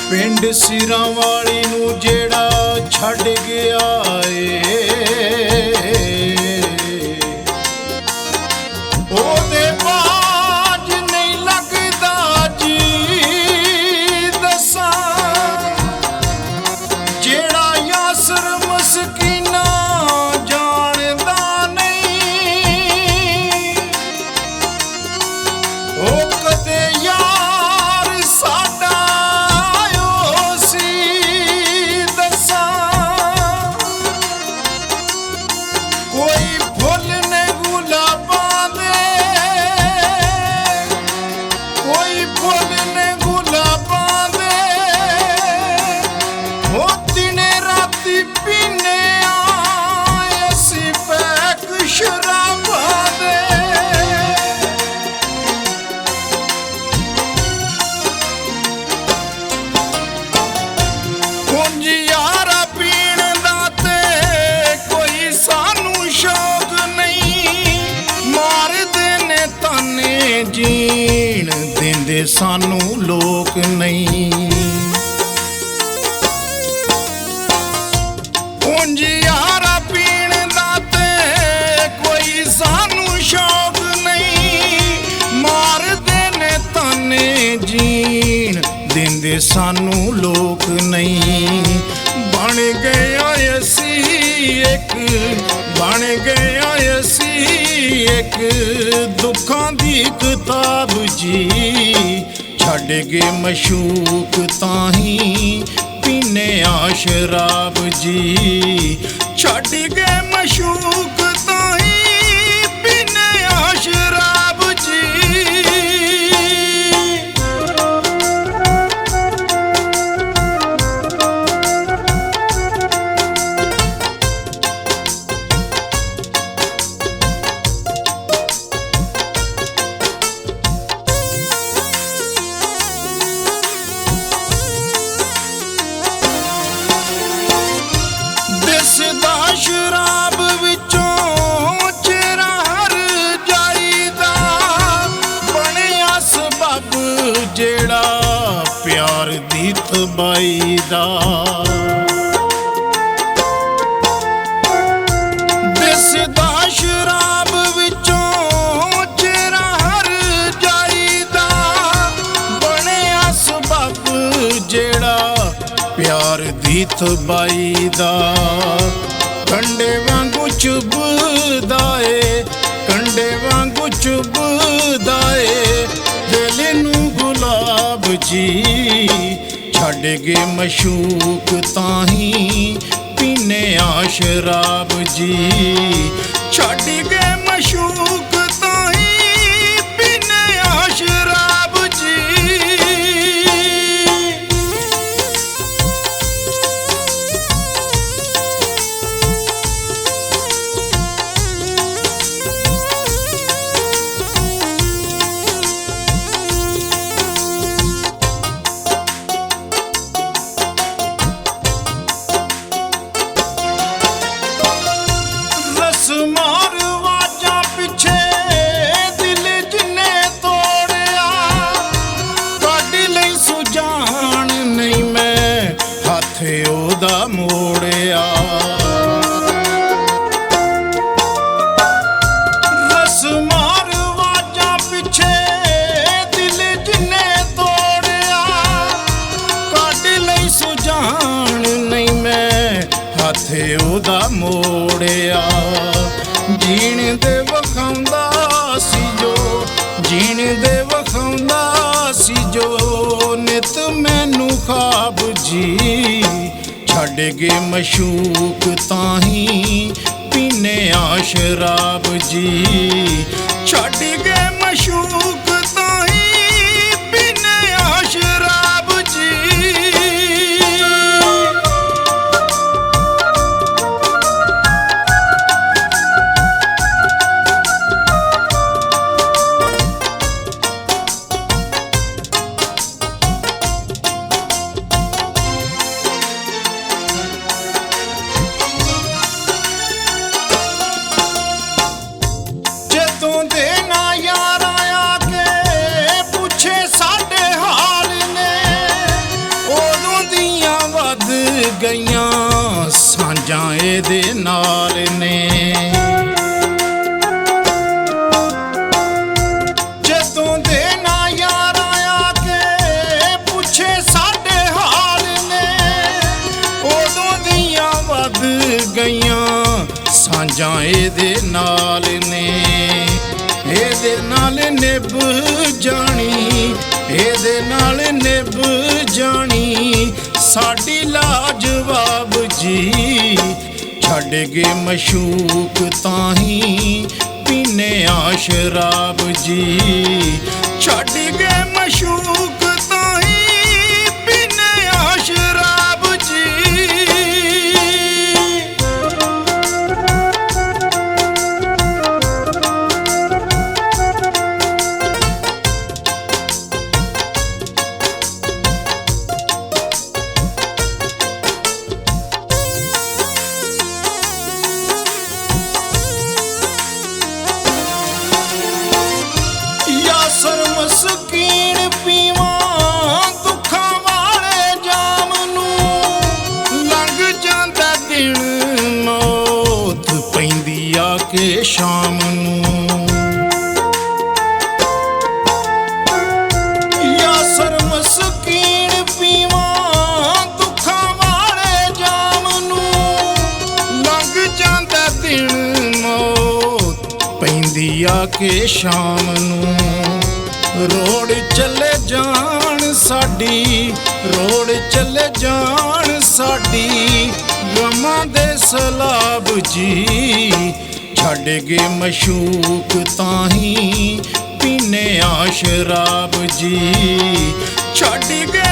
पिंड सिरां वाली नूं जेड़ा छड्ड गया ए, ओदे बाज नहीं लगदा जी दसां, जेड़ा यासर मस्कीना जानदा नहीं, ओ कदे यार साडा जीण देंदे सानू लोक नहीं। उंज यारा पीण दा ते कोई सानू शौक नहीं, मार देने ताने जीण देंदे सानू लोक नहीं। बन गया असी एक, बन गया असी एक दुखां दी किताब जी, छड्ड गए मशूक ताही पीने आ शराब जी, छड्ड गए मशूक ताही पीने आ शराब जी। दिसदा शराब विचों चेहरा हर जाईदा, बनिया सबब जेड़ा प्यार दी तबाही दा। दिसदा शराब विचों चेहरा हर जाईदा, बनिया सबब जेड़ा प्यार दी तबाही दा। कंडे वांगू चुभदा ए, कंडे वांगू चुभदा ए दिल नूं गुलाब जी, छड्ड गए मशूक ताही पीने आ शराब जी, छड्ड गए मशूक ताही पीने आ शराब जी। मार वाजा पिछे दिल जिन्ने तोड़िया, काढ़ी लई सुजान नहीं मैं हथ ओदा मोड़िया। रस मार वाजा पिछे दिल जिन्ने तोड़िया, काढ़ी लई सुजान नहीं मैं हथ ओदा मोड़िया। जीण दे वखांदा सी जो, जीण दे वखांदा सी जो नित मैनू ख्वाब जी, छड्ड गए मशूक ताही पीने आ शराब जी, छड्ड गए मशूक ताही पीने आ शराब जी। ਸਾਂਝਾਂ ਇਹਦੇ ਨਾਲ ਨੇ। ਜਦੋਂ ਦੇ ਨਾ ਯਾਰਾਂ ਆ ਕੇ ਪੁੱਛੇ ਸਾਡੇ ਹਾਲ ਨੇ, ਉਦੋਂ ਦੀਆਂ ਵੱਧ ਗਈਆਂ ਸਾਂਝਾਂ ਇਹਦੇ ਨਾਲ ਨੇ। ਇਹਦੇ ਨਾਲ ਨਿਭ ਜਾਣੀ, ਇਹਦੇ ਨਾਲ ਨਿਭ ਜਾਣੀ ਸਾਡੀ ਲਾਜਵਾਬ ਜੀ। ਛੱਡ ਗਏ ਮਸ਼ੂਕ ਤਾਂ ਹੀ ਪੀਨੇ ਆ ਸ਼ਰਾਬ ਜੀ। ਛੱਡ ਗਏ ਮਸ਼ੂਕ ਤਾਂ ਹੀ ਪੀਨੇ ਆ ਸ਼ਰਾਬ ਜੀ। ਮਸਕੀਨ ਪੀਵਾਂ ਦੁੱਖਾਂ ਵਾਲੇ ਜਾਮ ਨੂੰ, ਲੰਘ ਜਾਂਦਾ ਦਿਨ ਮੌਤ ਪੈਂਦੀ ਆ ਕੇ ਸ਼ਾਮ ਨੂੰ। ਯਾਸਰ ਮਸਕੀਨ ਪੀਵਾਂ ਦੁੱਖਾਂ ਵਾਲੇ ਜਾਮ ਨੂੰ, ਲੰਘ ਜਾਂਦਾ ਦਿਨ ਮੌਤ ਪੈਂਦੀ ਆ ਕੇ ਸ਼ਾਮ ਨੂੰ। ਰੋੜ ਚੱਲੇ ਜਾਣ ਸਾਡੀ, ਰੋੜ ਚੱਲੇ ਜਾਣ ਸਾਡੀ ਗਮਾਂ ਦੇ ਸਲਾਬ ਜੀ। ਛੱਡ ਗਏ ਮਸ਼ੂਕ ਤਾਂ ਹੀ ਪੀਨੇ ਆ ਸ਼ਰਾਬ ਜੀ। ਛੱਡ ਗਏ